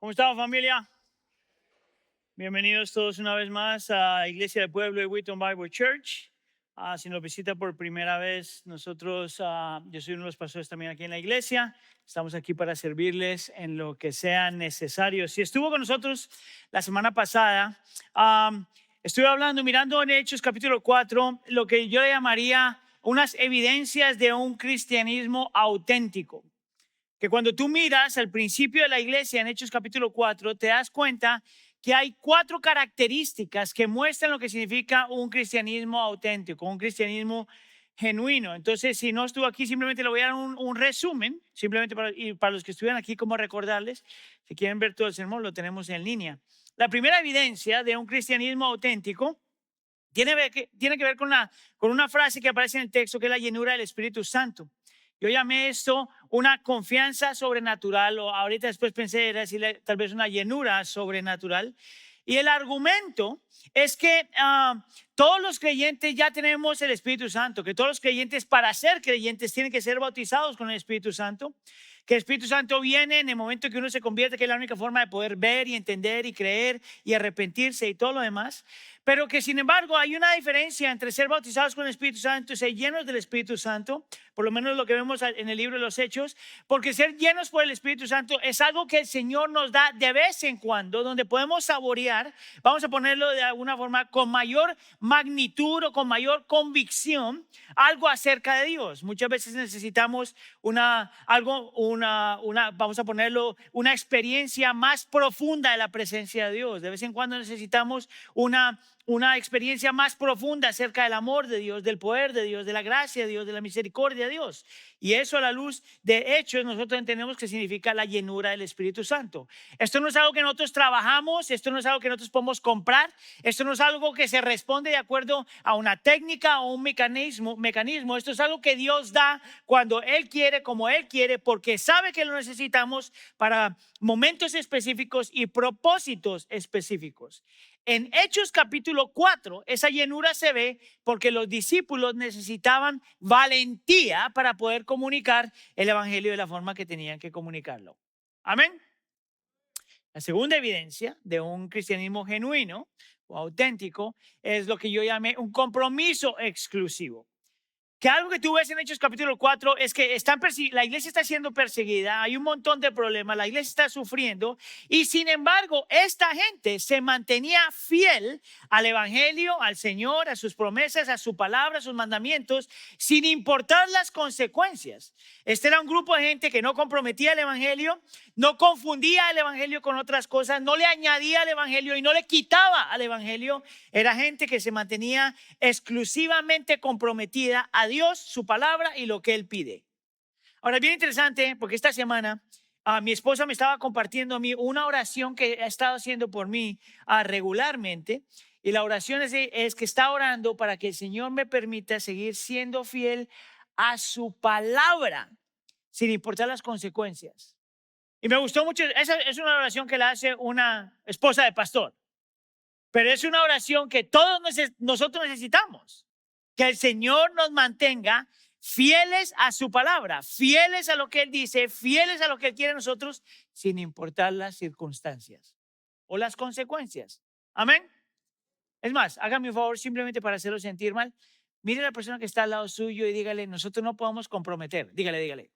¿Cómo estamos, familia? Bienvenidos todos una vez más a Iglesia del Pueblo de Wheaton Bible Church. Si nos visita por primera vez, nosotros, yo soy uno de los pastores también aquí en la iglesia. Estamos aquí para servirles en lo que sea necesario. Si estuvo con nosotros la semana pasada, estuve mirando en Hechos capítulo 4, lo que yo le llamaría unas evidencias de un cristianismo auténtico. Que cuando tú miras al principio de la iglesia en Hechos capítulo 4, te das cuenta que hay 4 características que muestran lo que significa un cristianismo auténtico, un cristianismo genuino. Entonces, si no estuvo aquí, simplemente le voy a dar un resumen, simplemente para los que estuvieran aquí, como recordarles, si quieren ver todo el sermón, lo tenemos en línea. La primera evidencia de un cristianismo auténtico tiene que ver con una frase que aparece en el texto, que es la llenura del Espíritu Santo. Yo llamé esto una confianza sobrenatural, o ahorita después pensé era decirle tal vez una llenura sobrenatural. Y el argumento es que todos los creyentes ya tenemos el Espíritu Santo, que todos los creyentes, para ser creyentes, tienen que ser bautizados con el Espíritu Santo, que el Espíritu Santo viene en el momento que uno se convierte, que es la única forma de poder ver y entender y creer y arrepentirse y todo lo demás. Pero que sin embargo hay una diferencia entre ser bautizados con el Espíritu Santo y ser llenos del Espíritu Santo, por lo menos lo que vemos en el libro de los Hechos, porque ser llenos por el Espíritu Santo es algo que el Señor nos da de vez en cuando, donde podemos saborear, vamos a ponerlo de alguna forma, con mayor magnitud o con mayor convicción, algo acerca de Dios. Muchas veces necesitamos vamos a ponerlo, una experiencia más profunda de la presencia de Dios. De vez en cuando necesitamos una experiencia más profunda acerca del amor de Dios, del poder de Dios, de la gracia de Dios, de la misericordia de Dios. Y eso, a la luz de Hechos, nosotros entendemos que significa la llenura del Espíritu Santo. Esto no es algo que nosotros trabajamos, esto no es algo que nosotros podemos comprar, esto no es algo que se responde de acuerdo a una técnica o un mecanismo. Esto es algo que Dios da cuando Él quiere, como Él quiere, porque sabe que lo necesitamos para momentos específicos y propósitos específicos. En Hechos capítulo 4, esa llenura se ve porque los discípulos necesitaban valentía para poder comunicar el evangelio de la forma que tenían que comunicarlo. Amén. La segunda evidencia de un cristianismo genuino o auténtico es lo que yo llamé un compromiso exclusivo. Que algo que tú ves en Hechos capítulo 4 es que la iglesia está siendo perseguida, hay un montón de problemas, la iglesia está sufriendo, y sin embargo esta gente se mantenía fiel al evangelio, al Señor, a sus promesas, a su palabra, a sus mandamientos, sin importar las consecuencias. Este era un grupo de gente que no comprometía el evangelio, no confundía el evangelio con otras cosas, no le añadía al evangelio y no le quitaba al evangelio. Era gente que se mantenía exclusivamente comprometida a Dios, su palabra y lo que Él pide. Ahora, es bien interesante porque esta semana mi esposa me estaba compartiendo a mí una oración que ha estado haciendo por mí regularmente. Y la oración es que está orando para que el Señor me permita seguir siendo fiel a su palabra, sin importar las consecuencias. Y me gustó mucho. Esa es una oración que la hace una esposa de pastor. Pero es una oración que todos nosotros necesitamos. Que el Señor nos mantenga fieles a su palabra, fieles a lo que Él dice, fieles a lo que Él quiere de nosotros, sin importar las circunstancias o las consecuencias. Amén. Es más, hágame un favor simplemente para hacerlo sentir mal. Mire a la persona que está al lado suyo y dígale: nosotros no podemos comprometer. Dígale.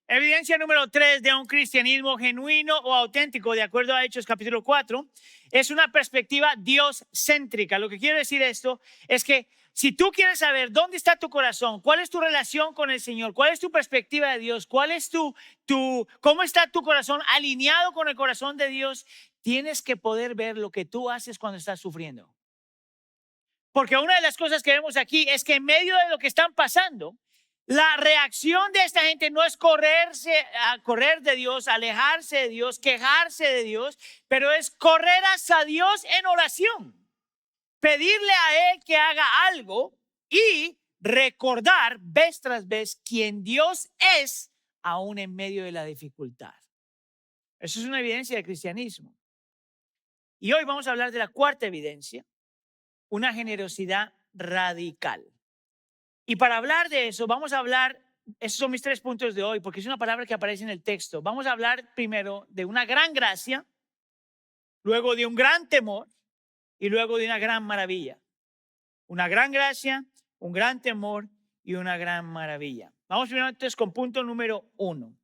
Evidencia número 3 de un cristianismo genuino o auténtico, de acuerdo a Hechos capítulo 4, es una perspectiva Dios-céntrica. Lo que quiere decir esto es que si tú quieres saber dónde está tu corazón, cuál es tu relación con el Señor, cuál es tu perspectiva de Dios, cómo está tu corazón alineado con el corazón de Dios, tienes que poder ver lo que tú haces cuando estás sufriendo. Porque una de las cosas que vemos aquí es que en medio de lo que están pasando, la reacción de esta gente no es correr de Dios, alejarse de Dios, quejarse de Dios, pero es correr hacia Dios en oración, pedirle a Él que haga algo y recordar vez tras vez quién Dios es, aún en medio de la dificultad. Eso es una evidencia del cristianismo. Y hoy vamos a hablar de la cuarta evidencia, una generosidad radical. Y para hablar de eso, vamos a hablar esos son mis 3 puntos de hoy, porque es una palabra que aparece en el texto. Vamos a hablar primero de una gran gracia, luego de un gran temor y luego de una gran maravilla. Una gran gracia, un gran temor y una gran maravilla. Vamos primero entonces con punto número 1.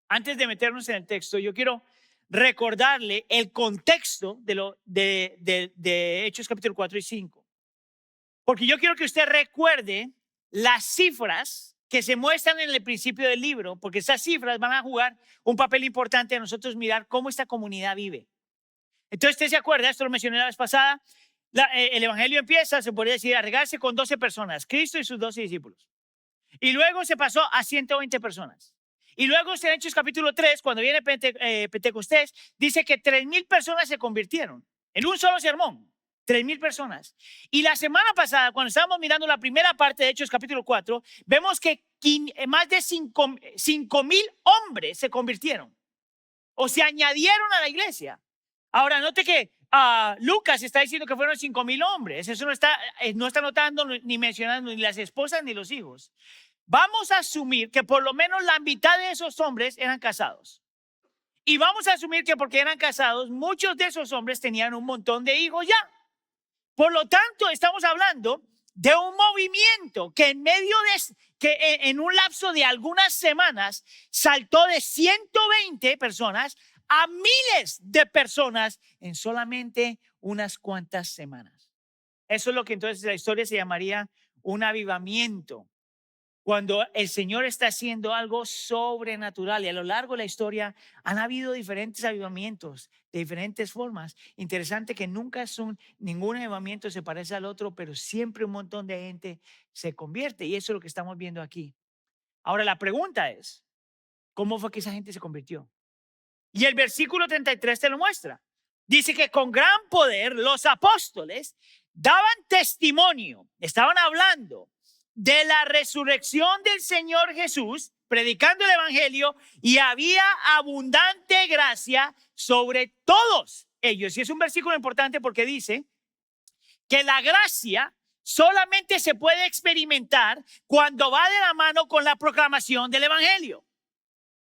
Antes de meternos en el texto, yo quiero recordarle el contexto de Hechos capítulo 4 y 5. Porque yo quiero que usted recuerde las cifras que se muestran en el principio del libro, porque esas cifras van a jugar un papel importante a nosotros mirar cómo esta comunidad vive. Entonces, usted se acuerda, esto lo mencioné la vez pasada, el evangelio empieza, se podría decir, a regarse con 12 personas, Cristo y sus 12 discípulos. Y luego se pasó a 120 personas. Y luego en Hechos capítulo 3, cuando viene Pentecostés, dice que 3,000 personas se convirtieron en un solo sermón. 3,000 personas. Y la semana pasada, cuando estábamos mirando la primera parte de Hechos capítulo 4, vemos que más de 5,000 hombres se convirtieron o se añadieron a la iglesia. Ahora, note que Lucas está diciendo que fueron 5,000 hombres. Eso no está notando ni mencionando ni las esposas ni los hijos. Vamos a asumir que por lo menos la mitad de esos hombres eran casados. Y vamos a asumir que porque eran casados, muchos de esos hombres tenían un montón de hijos ya. Por lo tanto, estamos hablando de un movimiento que en un lapso de algunas semanas saltó de 120 personas a miles de personas en solamente unas cuantas semanas. Eso es lo que entonces la historia se llamaría un avivamiento. Cuando el Señor está haciendo algo sobrenatural, y a lo largo de la historia han habido diferentes avivamientos de diferentes formas. Interesante que nunca ningún avivamiento se parece al otro, pero siempre un montón de gente se convierte, y eso es lo que estamos viendo aquí. Ahora la pregunta es, ¿cómo fue que esa gente se convirtió? Y el versículo 33 te lo muestra. Dice que con gran poder los apóstoles daban testimonio, estaban hablando de la resurrección del Señor Jesús, predicando el evangelio, y había abundante gracia sobre todos ellos. Y es un versículo importante porque dice que la gracia solamente se puede experimentar cuando va de la mano con la proclamación del evangelio.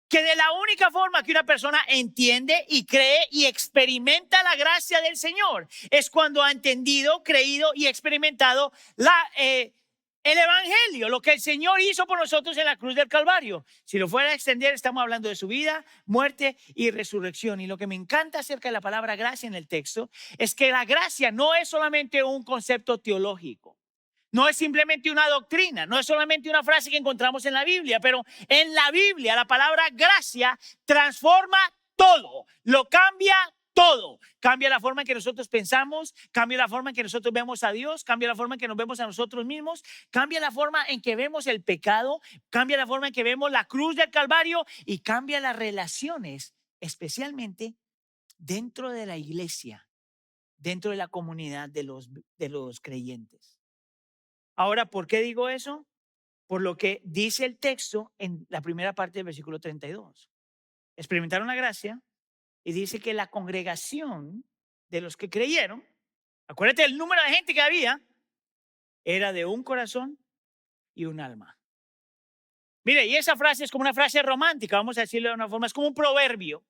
Que de la única forma que una persona entiende y cree y experimenta la gracia del Señor es cuando ha entendido, creído y experimentado el evangelio, lo que el Señor hizo por nosotros en la cruz del Calvario. Si lo fuera a extender, estamos hablando de su vida, muerte y resurrección. Y lo que me encanta acerca de la palabra gracia en el texto es que la gracia no es solamente un concepto teológico. No es simplemente una doctrina, no es solamente una frase que encontramos en la Biblia, pero en la Biblia la palabra gracia transforma todo, lo cambia todo. Cambia la forma en que nosotros pensamos, cambia la forma en que nosotros vemos a Dios, cambia la forma en que nos vemos a nosotros mismos, cambia la forma en que vemos el pecado, cambia la forma en que vemos la cruz del Calvario y cambia las relaciones, especialmente dentro de la iglesia, dentro de la comunidad de los creyentes. Ahora, ¿por qué digo eso? Por lo que dice el texto en la primera parte del versículo 32. Experimentaron la gracia y dice que la congregación de los que creyeron, acuérdate el número de gente que había, era de un corazón y un alma. Mire, y esa frase es como una frase romántica, vamos a decirlo de una forma, es como un proverbio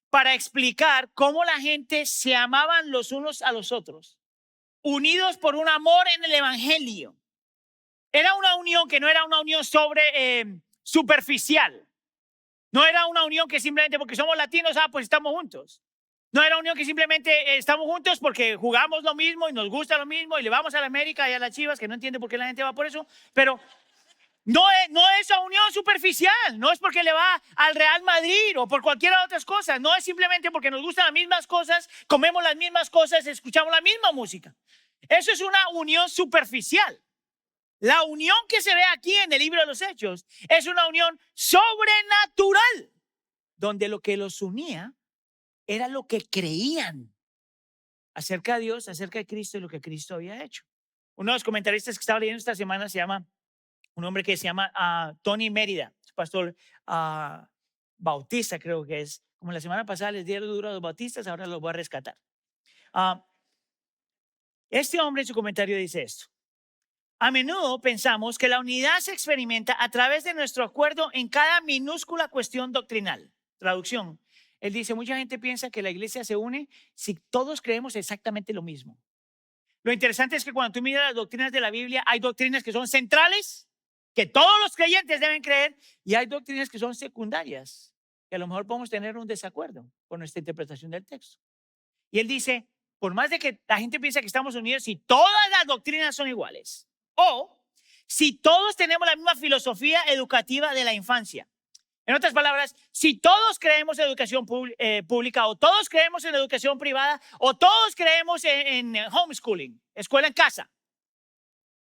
para explicar cómo la gente se amaban los unos a los otros, unidos por un amor en el evangelio. Era una unión que no era una unión superficial. No era una unión que simplemente porque somos latinos, pues estamos juntos. No era una unión que simplemente estamos juntos porque jugamos lo mismo y nos gusta lo mismo y le vamos a la América y a las Chivas, que no entiende por qué la gente va por eso. Pero no es una unión superficial. No es porque le va al Real Madrid o por cualquiera de otras cosas. No es simplemente porque nos gustan las mismas cosas, comemos las mismas cosas, escuchamos la misma música. Eso es una unión superficial. La unión que se ve aquí en el libro de los Hechos es una unión sobrenatural, donde lo que los unía era lo que creían acerca de Dios, acerca de Cristo y lo que Cristo había hecho. Uno de los comentaristas que estaba leyendo esta semana un hombre que se llama Tony Mérida, pastor bautista, creo que es. Como la semana pasada les dieron duro a los bautistas, ahora los voy a rescatar. Este hombre en su comentario dice esto. A menudo pensamos que la unidad se experimenta a través de nuestro acuerdo en cada minúscula cuestión doctrinal. Traducción. Él dice, mucha gente piensa que la iglesia se une si todos creemos exactamente lo mismo. Lo interesante es que cuando tú miras las doctrinas de la Biblia, hay doctrinas que son centrales, que todos los creyentes deben creer, y hay doctrinas que son secundarias, que a lo mejor podemos tener un desacuerdo con nuestra interpretación del texto. Y él dice, por más de que la gente piensa que estamos unidos, si todas las doctrinas son iguales, o si todos tenemos la misma filosofía educativa de la infancia. En otras palabras, si todos creemos en educación pública, o todos creemos en educación privada, o todos creemos en homeschooling, escuela en casa.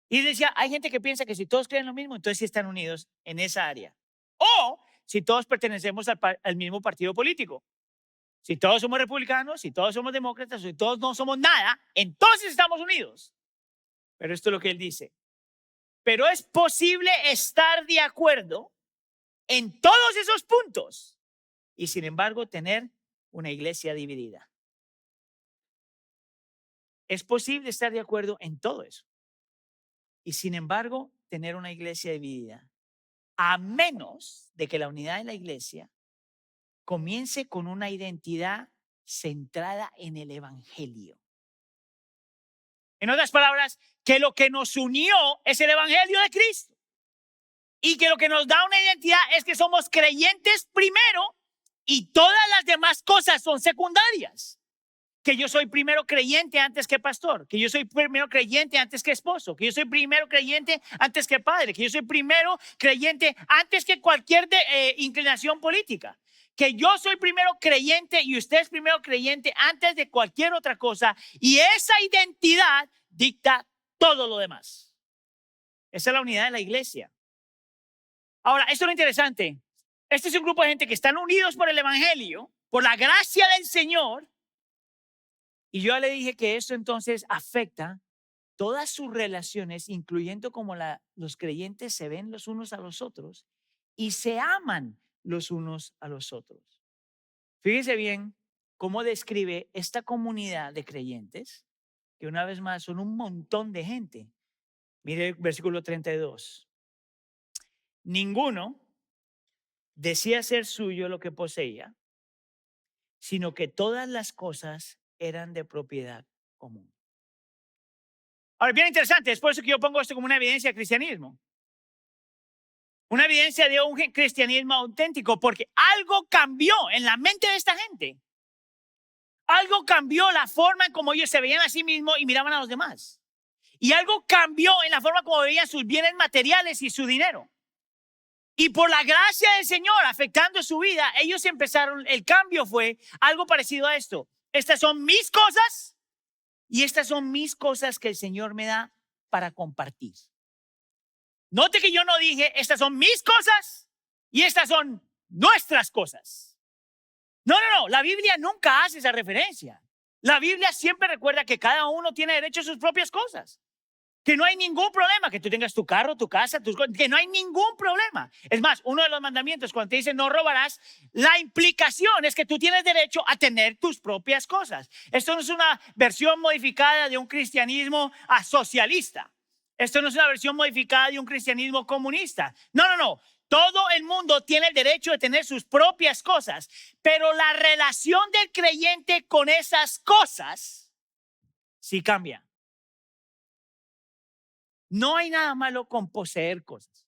Y decía, hay gente que piensa que si todos creen lo mismo, entonces sí están unidos en esa área. O si todos pertenecemos al mismo partido político. Si todos somos republicanos, si todos somos demócratas, si todos no somos nada, entonces estamos unidos. Pero esto es lo que él dice. Pero es posible estar de acuerdo en todos esos puntos y sin embargo tener una iglesia dividida. Es posible estar de acuerdo en todo eso y sin embargo tener una iglesia dividida, a menos de que la unidad de la iglesia comience con una identidad centrada en el evangelio. En otras palabras, que lo que nos unió es el evangelio de Cristo. Y que lo que nos da una identidad es que somos creyentes primero y todas las demás cosas son secundarias. Que yo soy primero creyente antes que pastor, que yo soy primero creyente antes que esposo, que yo soy primero creyente antes que padre, que yo soy primero creyente antes que cualquier inclinación política. Que yo soy primero creyente y usted es primero creyente antes de cualquier otra cosa. Y esa identidad dicta todo lo demás. Esa es la unidad de la iglesia. Ahora, esto es lo interesante. Este es un grupo de gente que están unidos por el evangelio, por la gracia del Señor. Y yo ya le dije que esto entonces afecta todas sus relaciones, incluyendo cómo los creyentes se ven los unos a los otros y se aman los unos a los otros. Fíjense bien cómo describe esta comunidad de creyentes, que una vez más son un montón de gente. Mire el versículo 32. Ninguno decía ser suyo lo que poseía, sino que todas las cosas eran de propiedad común. Ahora, bien interesante, es por eso que yo pongo esto como una evidencia del cristianismo. Una evidencia de un cristianismo auténtico, porque algo cambió en la mente de esta gente. Algo cambió la forma en cómo ellos se veían a sí mismos y miraban a los demás. Y algo cambió en la forma como veían sus bienes materiales y su dinero. Y por la gracia del Señor afectando su vida, ellos empezaron, el cambio fue algo parecido a esto. Estas son mis cosas y estas son mis cosas que el Señor me da para compartir. Note que yo no dije, estas son mis cosas y estas son nuestras cosas. No, la Biblia nunca hace esa referencia. La Biblia siempre recuerda que cada uno tiene derecho a sus propias cosas. Que no hay ningún problema que tú tengas tu carro, tu casa, que no hay ningún problema. Es más, uno de los mandamientos cuando te dice no robarás, la implicación es que tú tienes derecho a tener tus propias cosas. Esto no es una versión modificada de un cristianismo socialista. Esto no es una versión modificada de un cristianismo comunista. No. Todo el mundo tiene el derecho de tener sus propias cosas, pero la relación del creyente con esas cosas sí cambia. No hay nada malo con poseer cosas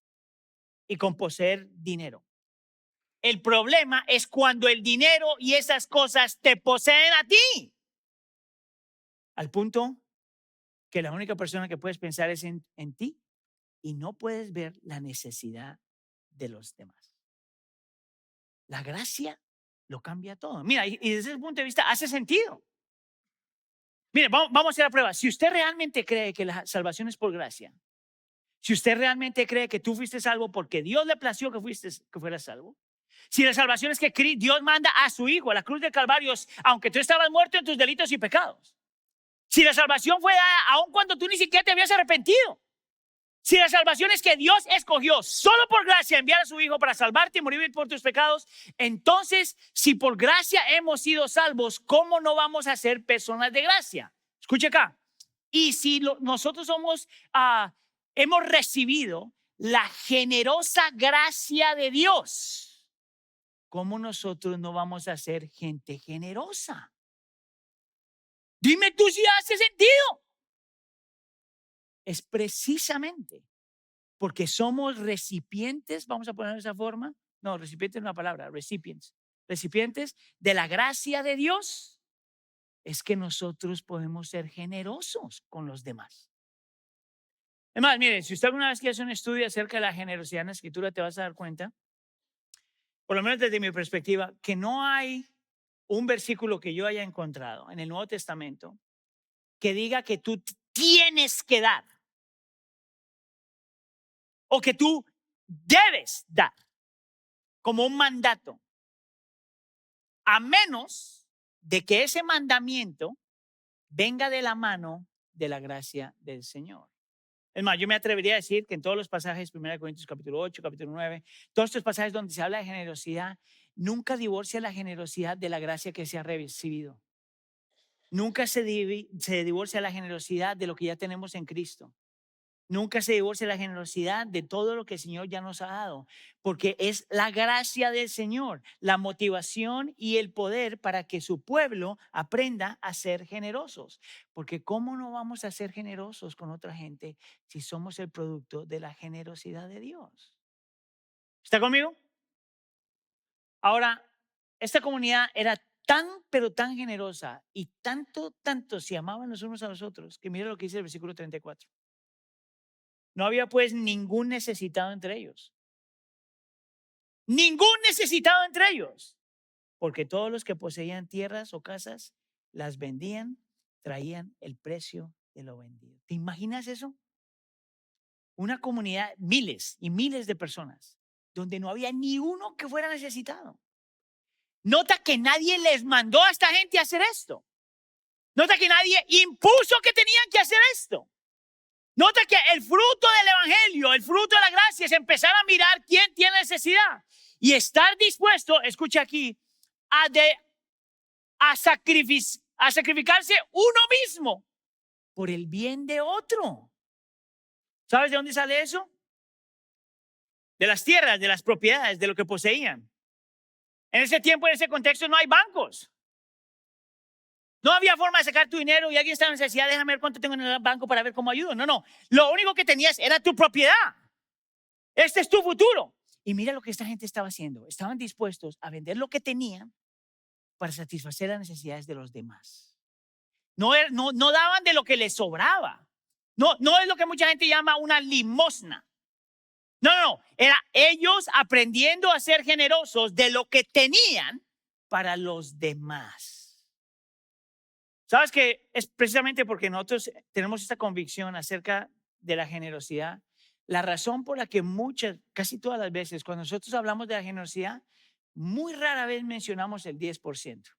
y con poseer dinero. El problema es cuando el dinero y esas cosas te poseen a ti. Al punto que la única persona que puedes pensar es en ti y no puedes ver la necesidad de los demás. La gracia lo cambia todo. Mira, y desde ese punto de vista hace sentido. Mire, vamos a hacer la prueba. Si usted realmente cree que la salvación es por gracia, si usted realmente cree que tú fuiste salvo porque Dios le plació que fueras salvo, si la salvación es que Dios manda a su Hijo a la cruz del Calvario, aunque tú estabas muerto en tus delitos y pecados, si la salvación fue dada aun cuando tú ni siquiera te habías arrepentido, si la salvación es que Dios escogió solo por gracia enviar a su Hijo para salvarte y morir por tus pecados, entonces si por gracia hemos sido salvos, ¿cómo no vamos a ser personas de gracia? Escuche acá. Y si nosotros somos hemos recibido la generosa gracia de Dios, ¿cómo nosotros no vamos a ser gente generosa? Dime tú si hace sentido. Es precisamente porque somos recipientes, vamos a ponerlo de esa forma. No, recipiente es una palabra, recipientes. Recipientes de la gracia de Dios, es que nosotros podemos ser generosos con los demás. Es más, miren, si usted alguna vez quiere hacer un estudio acerca de la generosidad en la Escritura, te vas a dar cuenta, por lo menos desde mi perspectiva, que no hay un versículo que yo haya encontrado en el Nuevo Testamento que diga que tú tienes que dar o que tú debes dar como un mandato, a menos de que ese mandamiento venga de la mano de la gracia del Señor. Es más, yo me atrevería a decir que en todos los pasajes, 1 Corintios capítulo 8, capítulo 9, todos estos pasajes donde se habla de generosidad, nunca divorcia la generosidad de la gracia que se ha recibido. Nunca se divorcia la generosidad de lo que ya tenemos en Cristo. Nunca se divorcia la generosidad de todo lo que el Señor ya nos ha dado, porque es la gracia del Señor, la motivación y el poder para que su pueblo aprenda a ser generosos. Porque ¿cómo no vamos a ser generosos con otra gente si somos el producto de la generosidad de Dios? ¿Está conmigo? Ahora, esta comunidad era tan, pero tan generosa y tanto se amaban los unos a los otros, que mira lo que dice el versículo 34. No había pues ningún necesitado entre ellos. Ningún necesitado entre ellos. Porque todos los que poseían tierras o casas las vendían, traían el precio de lo vendido. ¿Te imaginas eso? Una comunidad, miles y miles de personas, donde no había ni uno que fuera necesitado. Nota que nadie les mandó a esta gente a hacer esto. Nota que nadie impuso que tenían que hacer esto. Nota que el fruto del evangelio, el fruto de la gracia es empezar a mirar quién tiene necesidad y estar dispuesto, escucha aquí, a sacrificarse uno mismo por el bien de otro. ¿Sabes de dónde sale eso? De las tierras, de las propiedades, de lo que poseían. En ese tiempo, en ese contexto, no hay bancos. No había forma de sacar tu dinero y alguien está en necesidad, déjame ver cuánto tengo en el banco para ver cómo ayudo. No. Lo único que tenías era tu propiedad. Este es tu futuro. Y mira lo que esta gente estaba haciendo. Estaban dispuestos a vender lo que tenían para satisfacer las necesidades de los demás. No daban de lo que les sobraba. No es lo que mucha gente llama una limosna. No. Era ellos aprendiendo a ser generosos de lo que tenían para los demás. ¿Sabes que es precisamente porque nosotros tenemos esta convicción acerca de la generosidad? La razón por la que casi todas las veces, cuando nosotros hablamos de la generosidad, muy rara vez mencionamos el 10%.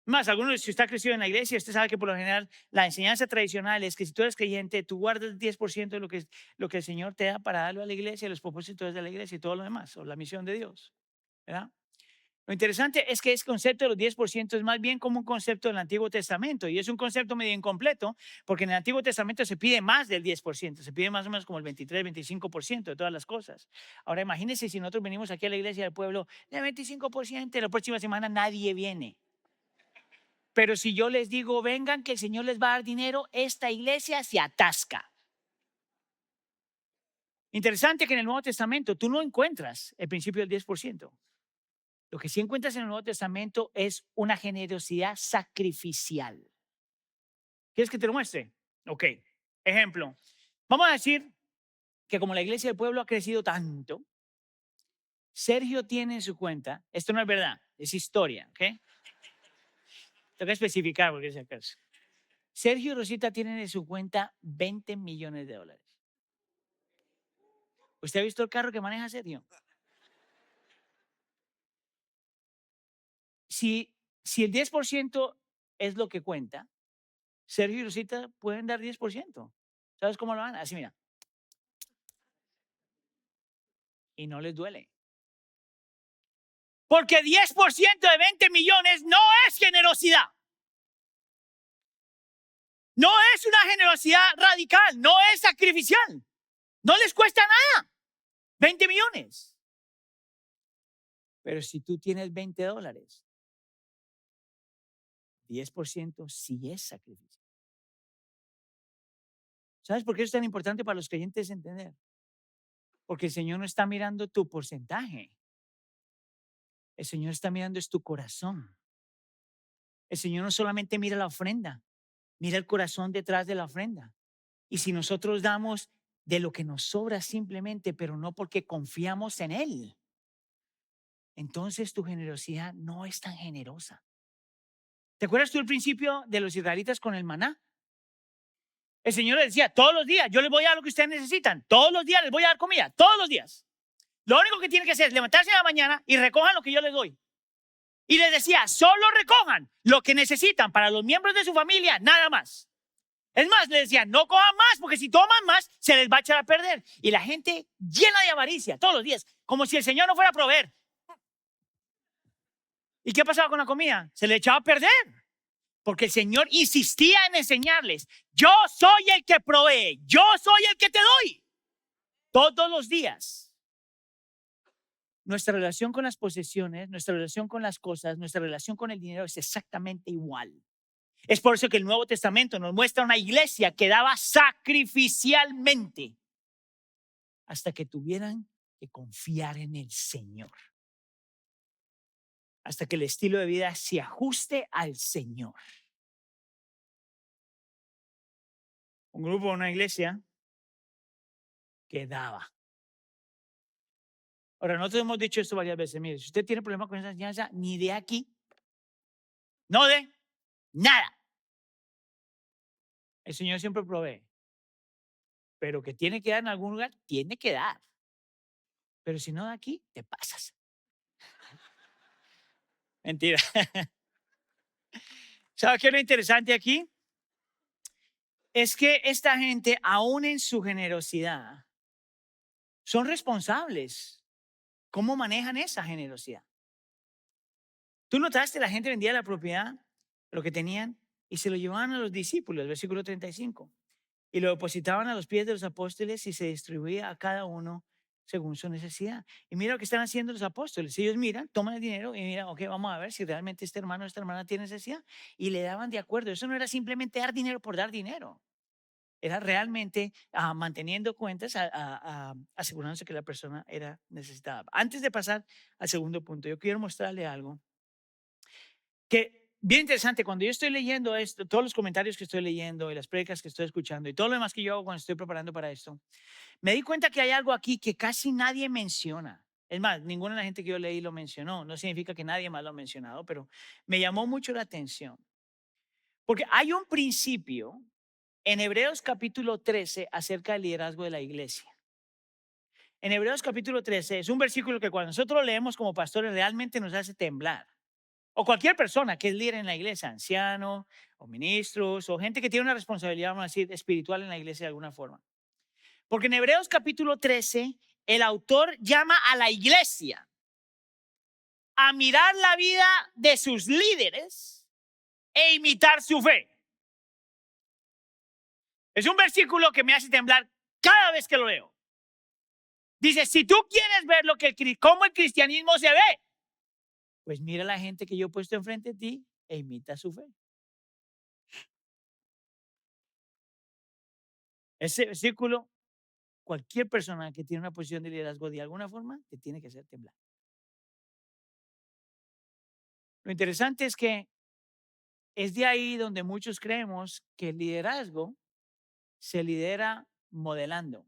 Más, algunos, si usted ha crecido en la iglesia, usted sabe que por lo general la enseñanza tradicional es que si tú eres creyente, tú guardas el 10% de lo que el Señor te da para darlo a la iglesia, los propósitos de la iglesia y todo lo demás, o la misión de Dios, ¿verdad? Lo interesante es que ese concepto de los 10% es más bien como un concepto del Antiguo Testamento y es un concepto medio incompleto porque en el Antiguo Testamento se pide más del 10%, se pide más o menos como el 23, 25% de todas las cosas. Ahora imagínense si nosotros venimos aquí a la iglesia del pueblo, el 25%, la próxima semana nadie viene. Pero si yo les digo, vengan que el Señor les va a dar dinero, esta iglesia se atasca. Interesante que en el Nuevo Testamento tú no encuentras el principio del 10%. Lo que sí encuentras en el Nuevo Testamento es una generosidad sacrificial. ¿Quieres que te lo muestre? Ok. Ejemplo. Vamos a decir que como la iglesia del pueblo ha crecido tanto, Sergio tiene en su cuenta, esto no es verdad, es historia, ¿ok? Tengo que especificar porque es el caso. Sergio y Rosita tienen en su cuenta $20 millones. ¿Usted ha visto el carro que maneja Sergio? Si el 10% es lo que cuenta, Sergio y Rosita pueden dar 10%. ¿Sabes cómo lo van? Así, mira. Y no les duele. Porque 10% de 20 millones no es generosidad. No es una generosidad radical, no es sacrificial. No les cuesta nada. 20 millones. Pero si tú tienes $20, 10% sí es sacrificio. ¿Sabes por qué es tan importante para los creyentes entender? Porque el Señor no está mirando tu porcentaje. El Señor está mirando es tu corazón. El Señor no solamente mira la ofrenda, mira el corazón detrás de la ofrenda. Y si nosotros damos de lo que nos sobra simplemente, pero no porque confiamos en Él, entonces tu generosidad no es tan generosa. ¿Te acuerdas tú el principio de los israelitas con el maná? El Señor les decía, todos los días yo les voy a dar lo que ustedes necesitan. Todos los días les voy a dar comida, todos los días. Lo único que tienen que hacer es levantarse en la mañana y recojan lo que yo les doy. Y les decía, solo recojan lo que necesitan para los miembros de su familia, nada más. Es más, les decía, no cojan más, porque si toman más, se les va a echar a perder. Y la gente llena de avaricia todos los días, como si el Señor no fuera a proveer. ¿Y qué pasaba con la comida? Se le echaba a perder. Porque el Señor insistía en enseñarles, yo soy el que provee, yo soy el que te doy. Todos los días. Nuestra relación con las posesiones, nuestra relación con las cosas, nuestra relación con el dinero es exactamente igual. Es por eso que el Nuevo Testamento nos muestra una iglesia que daba sacrificialmente hasta que tuvieran que confiar en el Señor. Hasta que el estilo de vida se ajuste al Señor. Un grupo, una iglesia que daba. Ahora, nosotros hemos dicho esto varias veces. Mire, si usted tiene problemas con esa enseñanza, ni de aquí, no de nada. El Señor siempre provee. Pero que tiene que dar en algún lugar, tiene que dar. Pero si no de aquí, te pasas. Mentira. ¿Sabes qué es lo interesante aquí? Es que esta gente, aún en su generosidad, son responsables. ¿Cómo manejan esa generosidad? ¿Tú notaste? La gente vendía la propiedad, lo que tenían, y se lo llevaban a los discípulos, versículo 35. Y lo depositaban a los pies de los apóstoles y se distribuía a cada uno según su necesidad. Y mira lo que están haciendo los apóstoles. Ellos miran, toman el dinero y miran, ok, vamos a ver si realmente este hermano o esta hermana tiene necesidad. Y le daban de acuerdo. Eso no era simplemente dar dinero por dar dinero. Era realmente manteniendo cuentas, asegurándose que la persona era necesitada. Antes de pasar al segundo punto, yo quiero mostrarle algo que bien interesante. Cuando yo estoy leyendo esto, todos los comentarios que estoy leyendo y las prédicas que estoy escuchando y todo lo demás que yo hago cuando estoy preparando para esto, me di cuenta que hay algo aquí que casi nadie menciona. Es más, ninguna de la gente que yo leí lo mencionó. No significa que nadie más lo ha mencionado, pero me llamó mucho la atención. Porque hay un principio en Hebreos capítulo 13 acerca del liderazgo de la iglesia. En Hebreos capítulo 13 es un versículo que cuando nosotros lo leemos como pastores realmente nos hace temblar. O cualquier persona que es líder en la iglesia, anciano o ministros o gente que tiene una responsabilidad, vamos a decir, espiritual en la iglesia de alguna forma. Porque en Hebreos capítulo 13 el autor llama a la iglesia a mirar la vida de sus líderes e imitar su fe. Es un versículo que me hace temblar cada vez que lo leo. Dice, si tú quieres ver cómo el cristianismo se ve, pues mira a la gente que yo he puesto enfrente de ti e imita su fe. Ese versículo, cualquier persona que tiene una posición de liderazgo de alguna forma, te tiene que hacer temblar. Lo interesante es que es de ahí donde muchos creemos que el liderazgo se lidera modelando.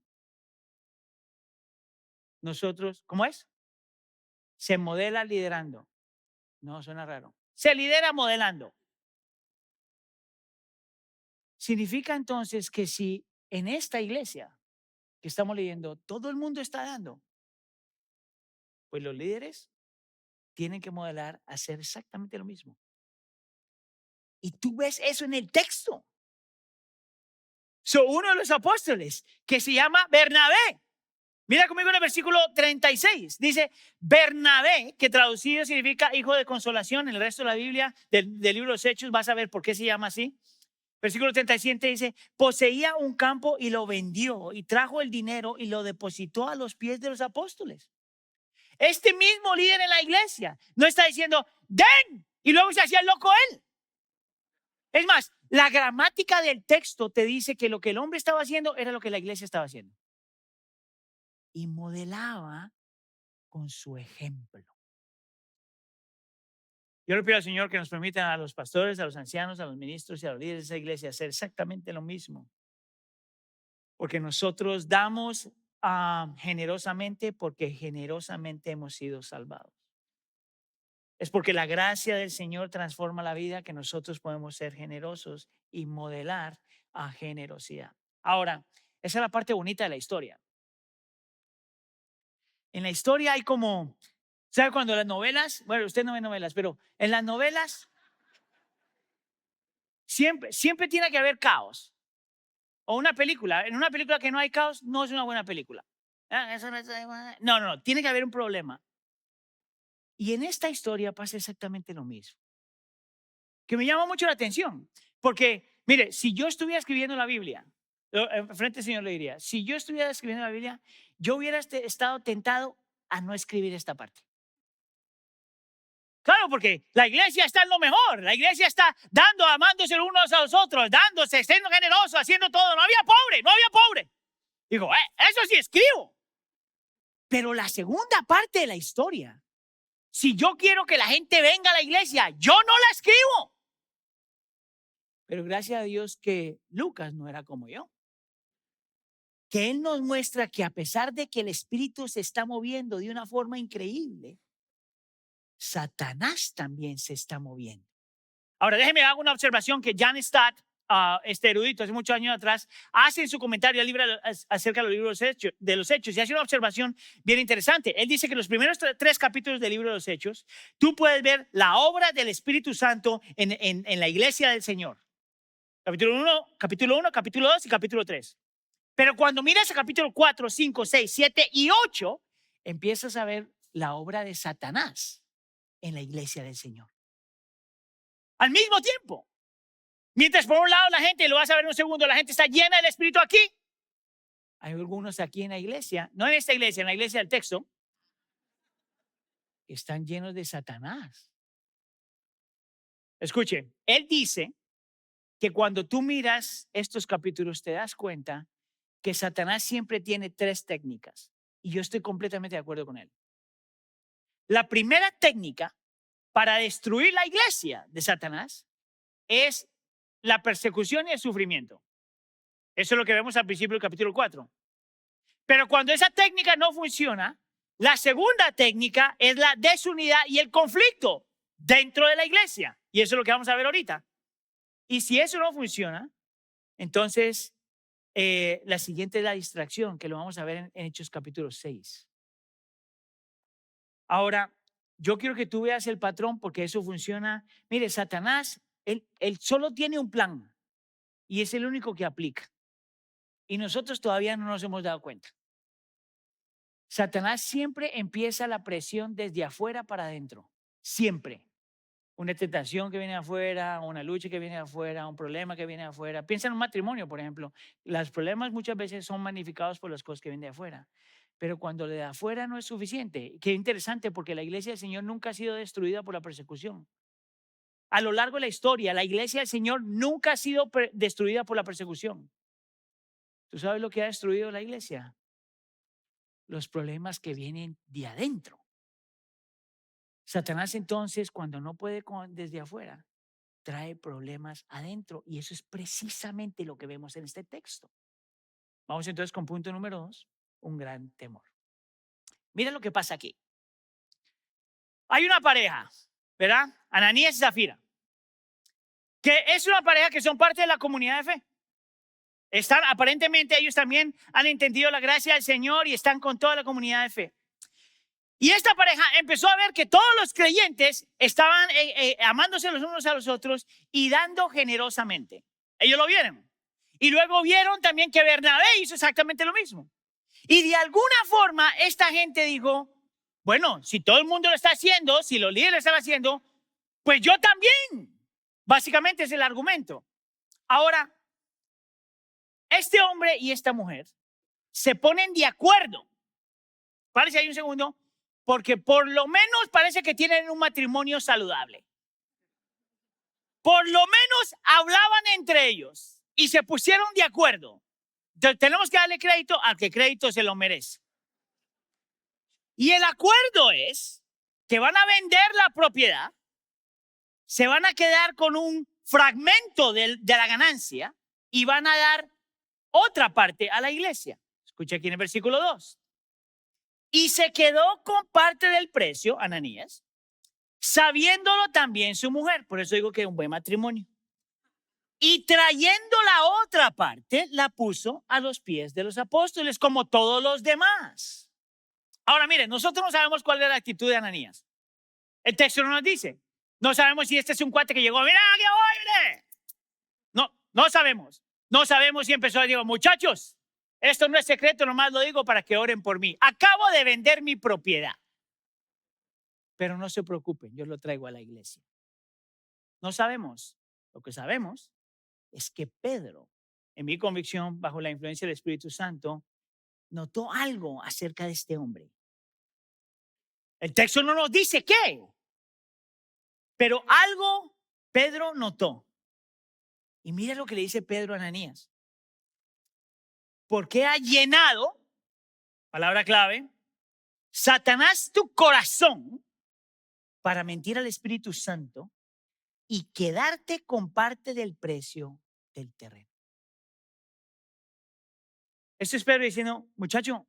Nosotros, ¿cómo es? Se modela liderando. No, suena raro. Se lidera modelando. Significa entonces que si en esta iglesia que estamos leyendo todo el mundo está dando, pues los líderes tienen que modelar hacer exactamente lo mismo. Y tú ves eso en el texto. Uno de los apóstoles que se llama Bernabé. Mira conmigo en el versículo 36. Dice Bernabé, que traducido significa hijo de consolación. En el resto de la Biblia, del libro de los Hechos, vas a ver por qué se llama así. Versículo 37 dice, poseía un campo y lo vendió y trajo el dinero y lo depositó a los pies de los apóstoles. Este mismo líder en la iglesia no está diciendo, den, y luego se hacía loco él. Es más, la gramática del texto te dice que lo que el hombre estaba haciendo era lo que la iglesia estaba haciendo. Y modelaba con su ejemplo. Yo le pido al Señor que nos permita a los pastores, a los ancianos, a los ministros y a los líderes de esa iglesia hacer exactamente lo mismo. Porque nosotros damos generosamente porque generosamente hemos sido salvados. Es porque la gracia del Señor transforma la vida que nosotros podemos ser generosos y modelar a generosidad. Ahora, esa es la parte bonita de la historia. En la historia hay como, ¿sabe cuando las novelas? Bueno, usted no ve novelas, pero en las novelas siempre tiene que haber caos. O una película. En una película que no hay caos, no es una buena película. No, tiene que haber un problema. Y en esta historia pasa exactamente lo mismo. Que me llama mucho la atención. Porque, mire, si yo estuviera escribiendo la Biblia, frente al Señor le diría, si yo estuviera escribiendo la Biblia, yo hubiera estado tentado a no escribir esta parte. Claro, porque la iglesia está en lo mejor. La iglesia está dando, amándose unos a los otros, dándose, siendo generoso, haciendo todo. No había pobre. Digo, eso sí escribo. Pero la segunda parte de la historia, si yo quiero que la gente venga a la iglesia, yo no la escribo. Pero gracias a Dios que Lucas no era como yo. Que él nos muestra que a pesar de que el Espíritu se está moviendo de una forma increíble, Satanás también se está moviendo. Ahora, déjeme hacer una observación que Jan Stott, este erudito, hace muchos años atrás, hace en su comentario al libro acerca de los libros de los Hechos, y hace una observación bien interesante. Él dice que los primeros 3 capítulos del libro de los Hechos, tú puedes ver la obra del Espíritu Santo en la iglesia del Señor. Capítulo 1, capítulo 2 y capítulo 3. Pero cuando miras a capítulo 4, 5, 6, 7 y 8, empiezas a ver la obra de Satanás en la iglesia del Señor. Al mismo tiempo. Mientras por un lado la gente, lo vas a ver en un segundo, la gente está llena del Espíritu aquí. Hay algunos aquí en la iglesia, no en esta iglesia, en la iglesia del texto, que están llenos de Satanás. Escuche, él dice que cuando tú miras estos capítulos te das cuenta que Satanás siempre tiene 3 técnicas. Y yo estoy completamente de acuerdo con él. La primera técnica para destruir la iglesia de Satanás es la persecución y el sufrimiento. Eso es lo que vemos al principio del capítulo 4. Pero cuando esa técnica no funciona, la segunda técnica es la desunidad y el conflicto dentro de la iglesia. Y eso es lo que vamos a ver ahorita. Y si eso no funciona, entonces la siguiente es la distracción, que lo vamos a ver en Hechos capítulo 6. Ahora, yo quiero que tú veas el patrón porque eso funciona. Mire, Satanás, él solo tiene un plan y es el único que aplica. Y nosotros todavía no nos hemos dado cuenta. Satanás siempre empieza la presión desde afuera para adentro. Siempre. Una tentación que viene de afuera, una lucha que viene de afuera, un problema que viene de afuera. Piensa en un matrimonio, por ejemplo. Los problemas muchas veces son magnificados por las cosas que vienen de afuera. Pero cuando lo de afuera no es suficiente, qué interesante porque la iglesia del Señor nunca ha sido destruida por la persecución. A lo largo de la historia, la iglesia del Señor nunca ha sido destruida por la persecución. ¿Tú sabes lo que ha destruido la iglesia? Los problemas que vienen de adentro. Satanás entonces, cuando no puede desde afuera, trae problemas adentro y eso es precisamente lo que vemos en este texto. Vamos entonces con punto número 2, un gran temor. Mira lo que pasa aquí. Hay una pareja, ¿verdad? Ananías y Zafira, que es una pareja que son parte de la comunidad de fe. Aparentemente ellos también han entendido la gracia del Señor y están con toda la comunidad de fe. Y esta pareja empezó a ver que todos los creyentes estaban amándose los unos a los otros y dando generosamente. Ellos lo vieron. Y luego vieron también que Bernabé hizo exactamente lo mismo. Y de alguna forma esta gente dijo, bueno, si todo el mundo lo está haciendo, si los líderes lo están haciendo, pues yo también. Básicamente es el argumento. Ahora, este hombre y esta mujer se ponen de acuerdo. Parece ahí un segundo, porque por lo menos parece que tienen un matrimonio saludable. Por lo menos hablaban entre ellos y se pusieron de acuerdo. Entonces, tenemos que darle crédito al que crédito se lo merece. Y el acuerdo es que van a vender la propiedad, se van a quedar con un fragmento de la ganancia y van a dar otra parte a la iglesia. Escucha aquí en el versículo 2. Y se quedó con parte del precio, Ananías, sabiéndolo también su mujer. Por eso digo que es un buen matrimonio. Y trayendo la otra parte, la puso a los pies de los apóstoles, como todos los demás. Ahora, miren, nosotros no sabemos cuál es la actitud de Ananías. El texto no nos dice. No sabemos si este es un cuate que llegó, mira, aquí voy, mire. No sabemos. No sabemos si empezó a decir, muchachos, esto no es secreto, nomás lo digo para que oren por mí. Acabo de vender mi propiedad. Pero no se preocupen, yo lo traigo a la iglesia. No sabemos. Lo que sabemos es que Pedro, en mi convicción, bajo la influencia del Espíritu Santo, notó algo acerca de este hombre. El texto no nos dice qué, pero algo Pedro notó. Y mira lo que le dice Pedro a Ananías. Porque ha llenado, palabra clave, Satanás tu corazón para mentir al Espíritu Santo y quedarte con parte del precio del terreno. Esto es Pedro diciendo, muchacho,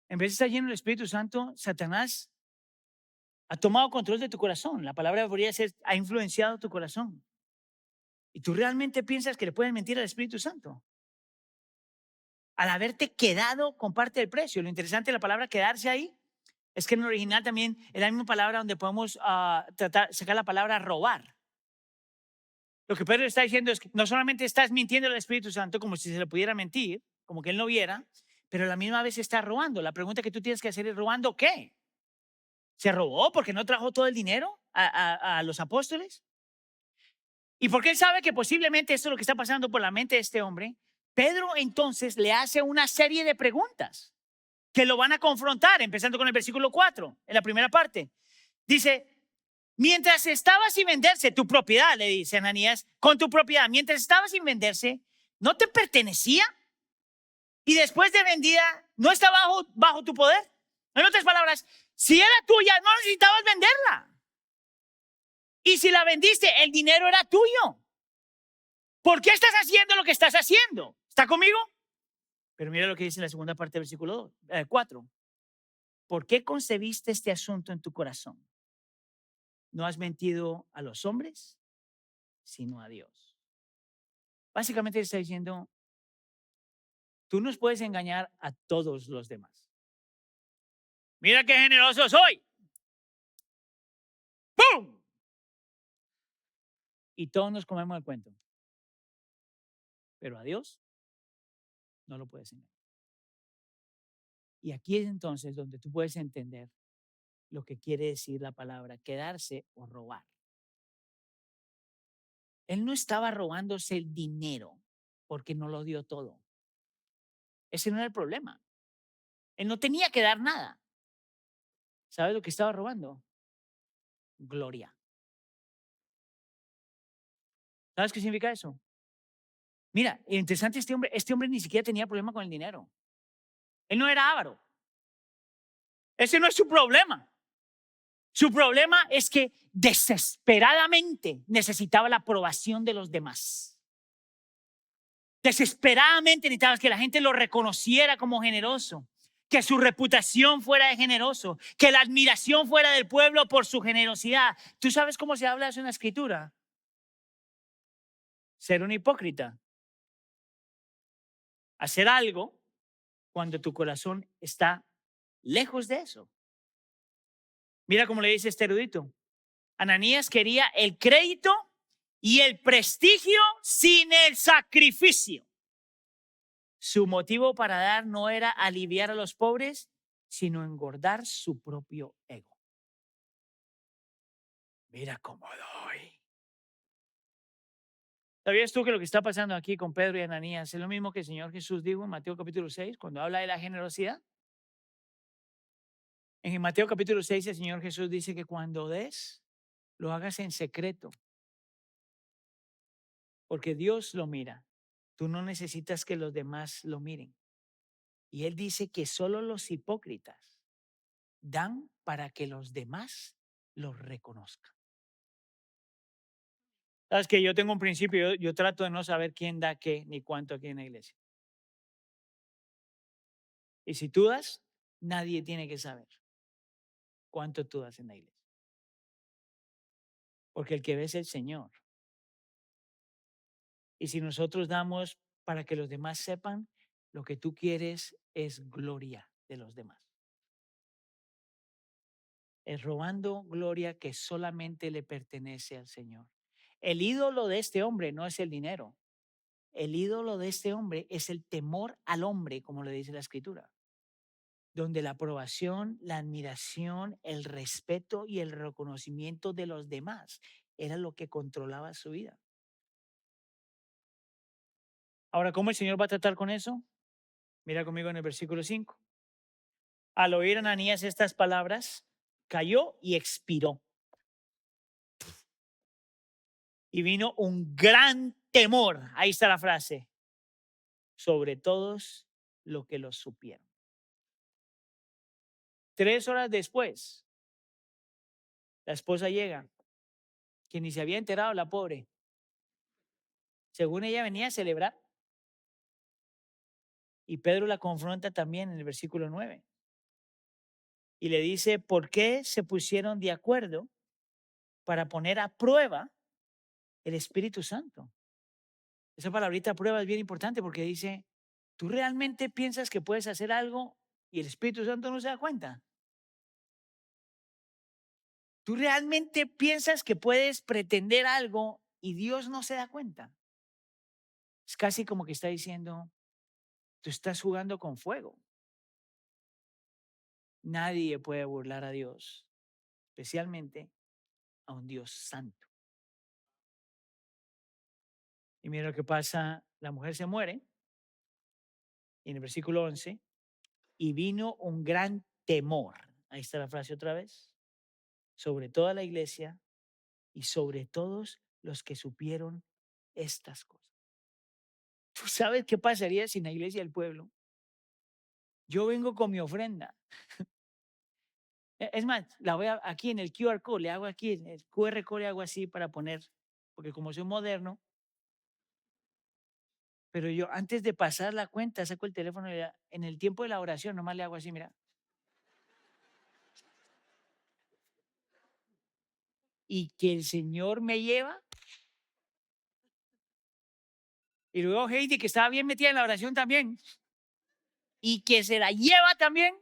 en vez de estar lleno del Espíritu Santo, Satanás ha tomado control de tu corazón. La palabra podría ser, ha influenciado tu corazón. ¿Y tú realmente piensas que le pueden mentir al Espíritu Santo? Al haberte quedado con parte del precio. Lo interesante de la palabra quedarse ahí es que en el original también es la misma palabra donde podemos sacar la palabra robar. Lo que Pedro está diciendo es que no solamente estás mintiendo al Espíritu Santo como si se le pudiera mentir, como que él no viera, pero a la misma vez estás robando. La pregunta que tú tienes que hacer es, ¿robando qué? ¿Se robó porque no trajo todo el dinero a los apóstoles? Y porque él sabe que posiblemente esto es lo que está pasando por la mente de este hombre, Pedro entonces le hace una serie de preguntas que lo van a confrontar, empezando con el versículo 4, en la primera parte. Dice, mientras estaba sin venderse tu propiedad, le dice Ananías, con tu propiedad, mientras estaba sin venderse, ¿no te pertenecía? Y después de vendida, ¿no está bajo tu poder? En otras palabras, si era tuya, no necesitabas venderla. Y si la vendiste, el dinero era tuyo. ¿Por qué estás haciendo lo que estás haciendo? ¿Está conmigo? Pero mira lo que dice en la segunda parte del versículo 4. ¿Por qué concebiste este asunto en tu corazón? No has mentido a los hombres, sino a Dios. Básicamente está diciendo, tú nos puedes engañar a todos los demás. Mira qué generoso soy. ¡Pum! Y todos nos comemos el cuento. Pero a Dios no lo puedes engañar. Y aquí es entonces donde tú puedes entender lo que quiere decir la palabra quedarse o robar. Él no estaba robándose el dinero porque no lo dio todo. Ese no era el problema. Él no tenía que dar nada. ¿Sabes lo que estaba robando? Gloria. ¿Sabes qué significa eso? Mira, interesante este hombre ni siquiera tenía problema con el dinero. Él no era avaro. Ese no es su problema. Su problema es que desesperadamente necesitaba la aprobación de los demás. Desesperadamente necesitaba que la gente lo reconociera como generoso, que su reputación fuera de generoso, que la admiración fuera del pueblo por su generosidad. ¿Tú sabes cómo se habla eso en la escritura? Ser un hipócrita. Hacer algo cuando tu corazón está lejos de eso. Mira cómo le dice este erudito. Ananías quería el crédito y el prestigio sin el sacrificio. Su motivo para dar no era aliviar a los pobres, sino engordar su propio ego. Mira cómo doy. ¿Sabías tú que lo que está pasando aquí con Pedro y Ananías es lo mismo que el Señor Jesús dijo en Mateo capítulo 6 cuando habla de la generosidad? En Mateo capítulo 6 el Señor Jesús dice que cuando des, lo hagas en secreto, porque Dios lo mira. Tú no necesitas que los demás lo miren. Y Él dice que solo los hipócritas dan para que los demás los reconozcan. Sabes que yo tengo un principio, yo trato de no saber quién da qué ni cuánto aquí en la iglesia. Y si tú das, nadie tiene que saber cuánto tú das en la iglesia. Porque el que ve es el Señor. Y si nosotros damos para que los demás sepan, lo que tú quieres es gloria de los demás. Es robando gloria que solamente le pertenece al Señor. El ídolo de este hombre no es el dinero. El ídolo de este hombre es el temor al hombre, como le dice la Escritura, donde la aprobación, la admiración, el respeto y el reconocimiento de los demás era lo que controlaba su vida. Ahora, ¿cómo el Señor va a tratar con eso? Mira conmigo en el versículo 5. Al oír Ananías estas palabras, cayó y expiró. Y vino un gran temor, ahí está la frase, sobre todos los que lo supieron. 3 horas después, la esposa llega, que ni se había enterado, la pobre. Según ella venía a celebrar. Y Pedro la confronta también en el versículo 9. Y le dice, ¿por qué se pusieron de acuerdo para poner a prueba el Espíritu Santo? Esa palabrita prueba es bien importante porque dice, ¿tú realmente piensas que puedes hacer algo y el Espíritu Santo no se da cuenta? ¿Tú realmente piensas que puedes pretender algo y Dios no se da cuenta? Es casi como que está diciendo, tú estás jugando con fuego. Nadie puede burlar a Dios, especialmente a un Dios santo. Y mira lo que pasa, la mujer se muere, y en el versículo 11, y vino un gran temor, ahí está la frase otra vez, sobre toda la iglesia y sobre todos los que supieron estas cosas. ¿Tú sabes qué pasaría sin la iglesia y el pueblo? Yo vengo con mi ofrenda. Es más, la voy aquí en el QR code, le hago aquí, en el QR code le hago así para poner, porque como soy moderno, pero yo antes de pasar la cuenta saco el teléfono y en el tiempo de la oración nomás le hago así, mira. Y que el Señor me lleva. Y luego Heidi, que estaba bien metida en la oración también, y que se la lleva también.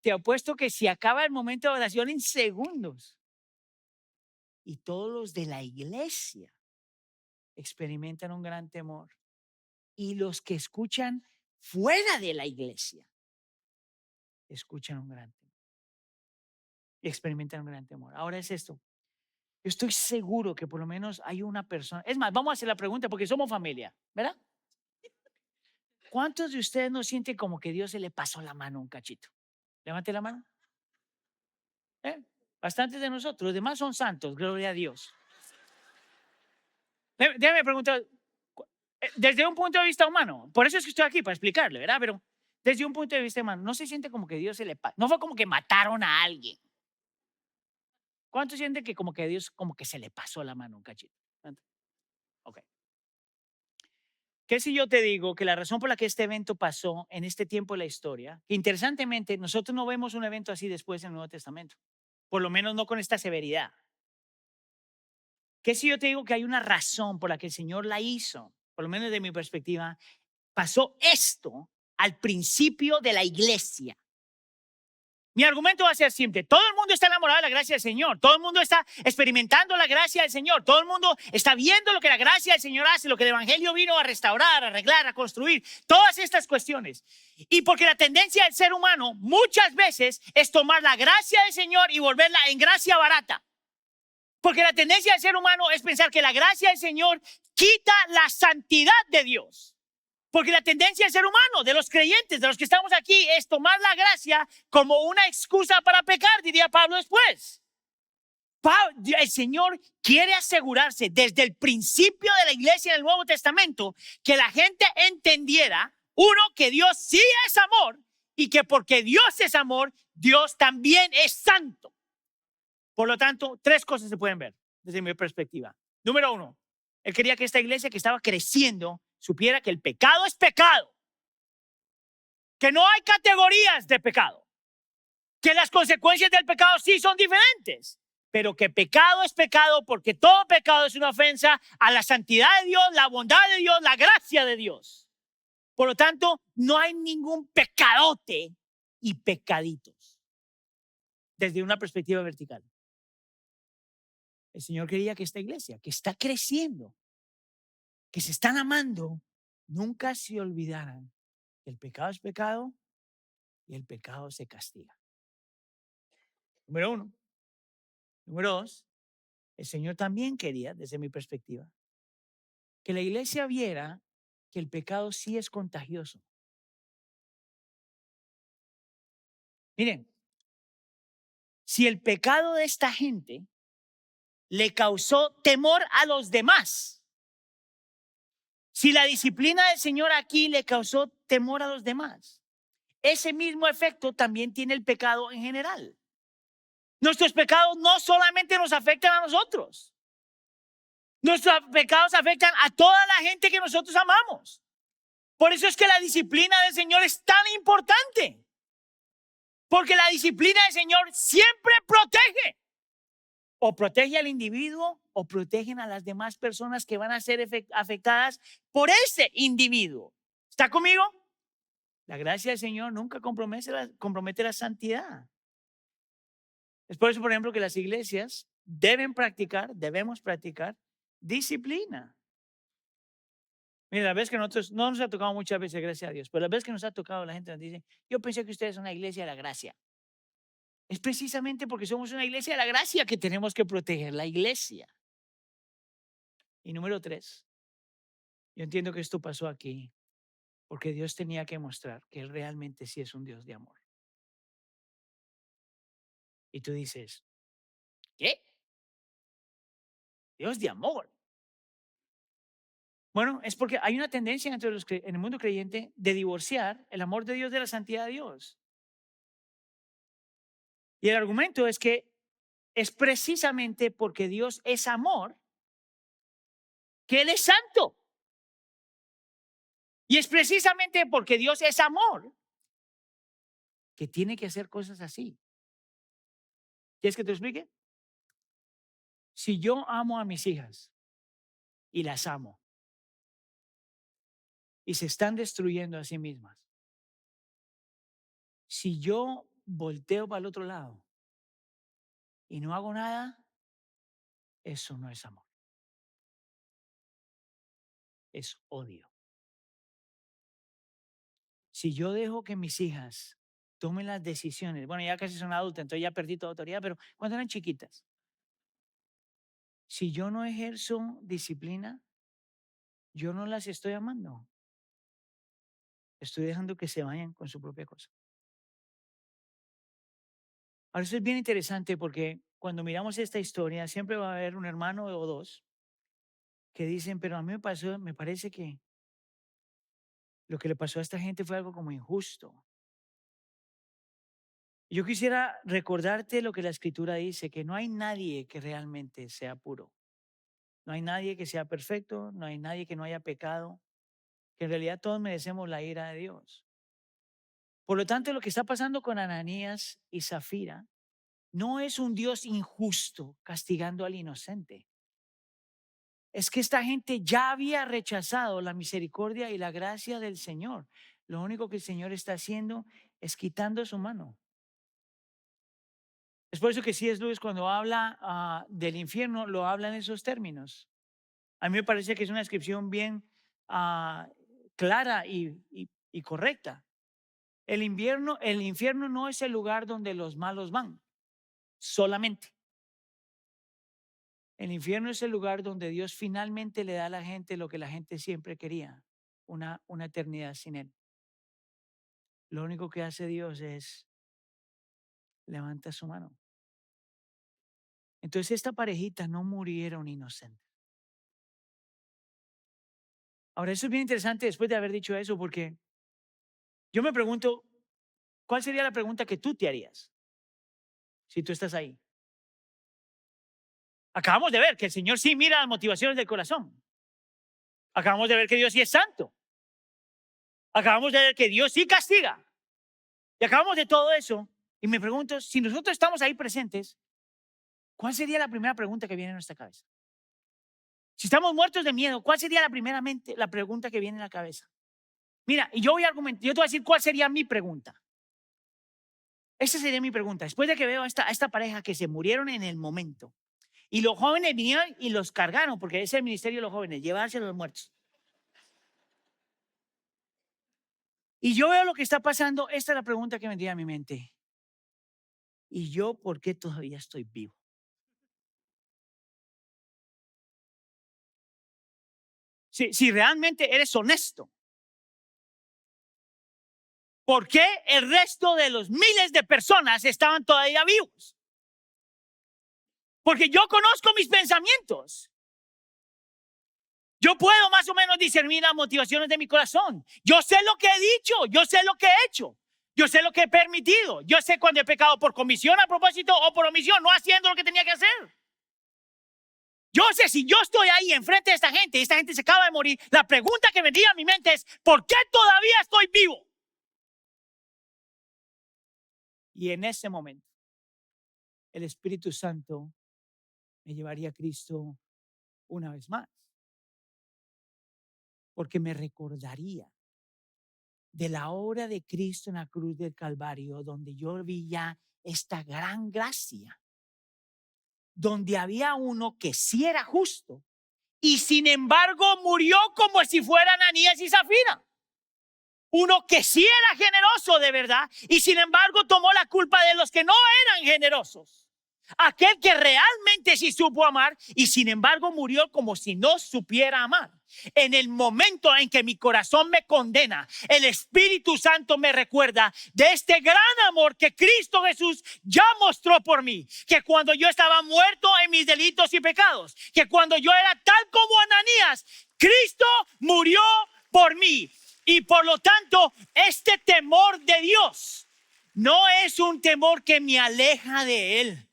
Te apuesto que si acaba el momento de oración en segundos. Y todos los de la iglesia experimentan un gran temor. Y los que escuchan fuera de la iglesia escuchan un gran temor. Y experimentan un gran temor. Ahora es esto. Yo estoy seguro que por lo menos hay una persona. Es más, vamos a hacer la pregunta porque somos familia, ¿verdad? ¿Cuántos de ustedes no sienten como que Dios se le pasó la mano un cachito? Levante la mano. Bastantes de nosotros. Los demás son santos, gloria a Dios. Déjame preguntar, desde un punto de vista humano, por eso es que estoy aquí, para explicarle, ¿verdad? Pero desde un punto de vista humano, ¿no se siente como que Dios se le pasó? No fue como que mataron a alguien. ¿Cuántos sienten que como que Dios como que se le pasó la mano un cachito? Ok. ¿Qué si yo te digo que la razón por la que este evento pasó en este tiempo de la historia, que interesantemente nosotros no vemos un evento así después en el Nuevo Testamento, por lo menos no con esta severidad? ¿Qué si yo te digo que hay una razón por la que el Señor la hizo? Por lo menos de mi perspectiva, pasó esto al principio de la iglesia. Mi argumento va a ser simple. Todo el mundo está enamorado de la gracia del Señor. Todo el mundo está experimentando la gracia del Señor. Todo el mundo está viendo lo que la gracia del Señor hace, lo que el Evangelio vino a restaurar, a arreglar, a construir. Todas estas cuestiones. Y porque la tendencia del ser humano muchas veces es tomar la gracia del Señor y volverla en gracia barata. Porque la tendencia del ser humano es pensar que la gracia del Señor quita la santidad de Dios. Porque la tendencia del ser humano, de los creyentes, de los que estamos aquí, es tomar la gracia como una excusa para pecar, diría Pablo después. El Señor quiere asegurarse desde el principio de la iglesia del Nuevo Testamento que la gente entendiera, uno, que Dios sí es amor y que porque Dios es amor, Dios también es santo. Por lo tanto, tres cosas se pueden ver desde mi perspectiva. Número uno, él quería que esta iglesia que estaba creciendo supiera que el pecado es pecado, que no hay categorías de pecado, que las consecuencias del pecado sí son diferentes, pero que pecado es pecado porque todo pecado es una ofensa a la santidad de Dios, la bondad de Dios, la gracia de Dios. Por lo tanto, no hay ningún pecadote y pecaditos desde una perspectiva vertical. El Señor quería que esta iglesia, que está creciendo, que se están amando, nunca se olvidaran que el pecado es pecado y el pecado se castiga. Número uno. Número dos, el Señor también quería, desde mi perspectiva, que la iglesia viera que el pecado sí es contagioso. Miren, si el pecado de esta gente le causó temor a los demás, si la disciplina del Señor aquí le causó temor a los demás, ese mismo efecto también tiene el pecado en general. Nuestros pecados no solamente nos afectan a nosotros. Nuestros pecados afectan a toda la gente que nosotros amamos. Por eso es que la disciplina del Señor es tan importante. Porque la disciplina del Señor siempre protege. O protege al individuo o protegen a las demás personas que van a ser afectadas por ese individuo. ¿Está conmigo? La gracia del Señor nunca compromete la santidad. Es por eso, por ejemplo, que las iglesias debemos practicar disciplina. Mira, la vez que nosotros, no nos ha tocado muchas veces, gracias a Dios, pero la vez que nos ha tocado, la gente nos dice, yo pensé que ustedes son una iglesia de la gracia. Es precisamente porque somos una iglesia de la gracia que tenemos que proteger la iglesia. Y número tres, yo entiendo que esto pasó aquí porque Dios tenía que mostrar que Él realmente sí es un Dios de amor. Y tú dices, ¿qué? Dios de amor. Bueno, es porque hay una tendencia en el mundo creyente de divorciar el amor de Dios de la santidad de Dios. Y el argumento es que es precisamente porque Dios es amor que Él es santo. Y es precisamente porque Dios es amor que tiene que hacer cosas así. ¿Quieres que te explique? Si yo amo a mis hijas y las amo y se están destruyendo a sí mismas, si yo volteo para el otro lado y no hago nada, eso no es amor. Es odio. Si yo dejo que mis hijas tomen las decisiones, bueno, ya casi son adultas, entonces ya perdí toda autoridad, pero cuando eran chiquitas, si yo no ejerzo disciplina, yo no las estoy amando. Estoy dejando que se vayan con su propia cosa. Ahora, eso es bien interesante porque cuando miramos esta historia, siempre va a haber un hermano o dos que dicen, pero a mí me parece que lo que le pasó a esta gente fue algo como injusto. Yo quisiera recordarte lo que la escritura dice, que no hay nadie que realmente sea puro. No hay nadie que sea perfecto, no hay nadie que no haya pecado, que en realidad todos merecemos la ira de Dios. Por lo tanto, lo que está pasando con Ananías y Zafira no es un Dios injusto castigando al inocente. Es que esta gente ya había rechazado la misericordia y la gracia del Señor. Lo único que el Señor está haciendo es quitando su mano. Es por eso que C.S. Lewis cuando habla del infierno lo habla en esos términos. A mí me parece que es una descripción bien clara y correcta. El infierno no es el lugar donde los malos van, solamente. El infierno es el lugar donde Dios finalmente le da a la gente lo que la gente siempre quería, una eternidad sin Él. Lo único que hace Dios es levanta su mano. Entonces esta parejita no murieron inocentes. Ahora, eso es bien interesante después de haber dicho eso, porque yo me pregunto, ¿cuál sería la pregunta que tú te harías si tú estás ahí? Acabamos de ver que el Señor sí mira las motivaciones del corazón. Acabamos de ver que Dios sí es santo. Acabamos de ver que Dios sí castiga. Y acabamos de todo eso. Y me pregunto, si nosotros estamos ahí presentes, ¿cuál sería la primera pregunta que viene a nuestra cabeza? Si estamos muertos de miedo, ¿cuál sería la pregunta que viene a la cabeza? Mira, y yo voy a argumentar, yo te voy a decir cuál sería mi pregunta. Esa sería mi pregunta. Después de que veo a esta pareja que se murieron en el momento, y los jóvenes vinieron y los cargaron, porque ese es el ministerio de los jóvenes, llevarse a los muertos. Y yo veo lo que está pasando. Esta es la pregunta que vendría a mi mente. ¿Y yo por qué todavía estoy vivo? Si realmente eres honesto, ¿por qué el resto de los miles de personas estaban todavía vivos? Porque yo conozco mis pensamientos. Yo puedo más o menos discernir las motivaciones de mi corazón. Yo sé lo que he dicho, yo sé lo que he hecho, yo sé lo que he permitido. Yo sé cuando he pecado por comisión a propósito o por omisión, no haciendo lo que tenía que hacer. Yo sé, si yo estoy ahí enfrente de esta gente y esta gente se acaba de morir, la pregunta que vendría a mi mente es, ¿por qué todavía estoy vivo? Y en ese momento, el Espíritu Santo me llevaría a Cristo una vez más, porque me recordaría de la obra de Cristo en la cruz del Calvario, donde yo vi ya esta gran gracia, donde había uno que sí era justo y sin embargo murió como si fueran Ananías y Zafira. Uno que sí era generoso de verdad y sin embargo tomó la culpa de los que no eran generosos. Aquel que realmente sí supo amar y sin embargo murió como si no supiera amar. En el momento en que mi corazón me condena, el Espíritu Santo me recuerda de este gran amor que Cristo Jesús ya mostró por mí. Que cuando yo estaba muerto en mis delitos y pecados, que cuando yo era tal como Ananías, Cristo murió por mí. Y por lo tanto, este temor de Dios no es un temor que me aleja de Él.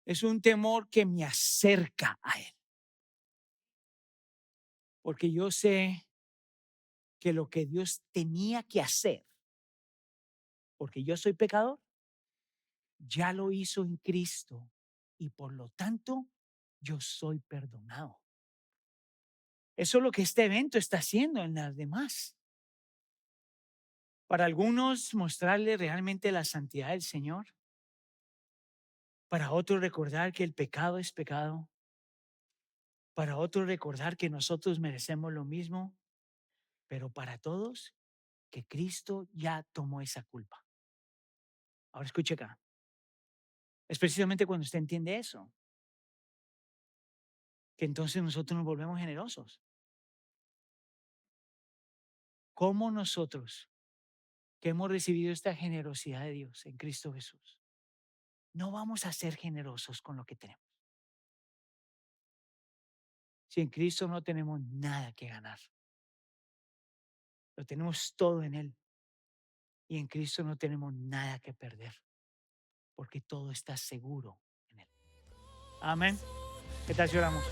Es un temor que me acerca a Él. Porque yo sé que lo que Dios tenía que hacer, porque yo soy pecador, ya lo hizo en Cristo. Y por lo tanto, yo soy perdonado. Eso es lo que este evento está haciendo en las demás. Para algunos, mostrarle realmente la santidad del Señor. Para otros, recordar que el pecado es pecado. Para otros, recordar que nosotros merecemos lo mismo. Pero para todos, que Cristo ya tomó esa culpa. Ahora escuche acá. Es precisamente cuando usted entiende eso, que entonces nosotros nos volvemos generosos. ¿Cómo nosotros, que hemos recibido esta generosidad de Dios en Cristo Jesús, no vamos a ser generosos con lo que tenemos? Si en Cristo no tenemos nada que ganar, lo tenemos todo en Él. Y en Cristo no tenemos nada que perder, porque todo está seguro en Él. Amén. ¿Qué tal si oramos?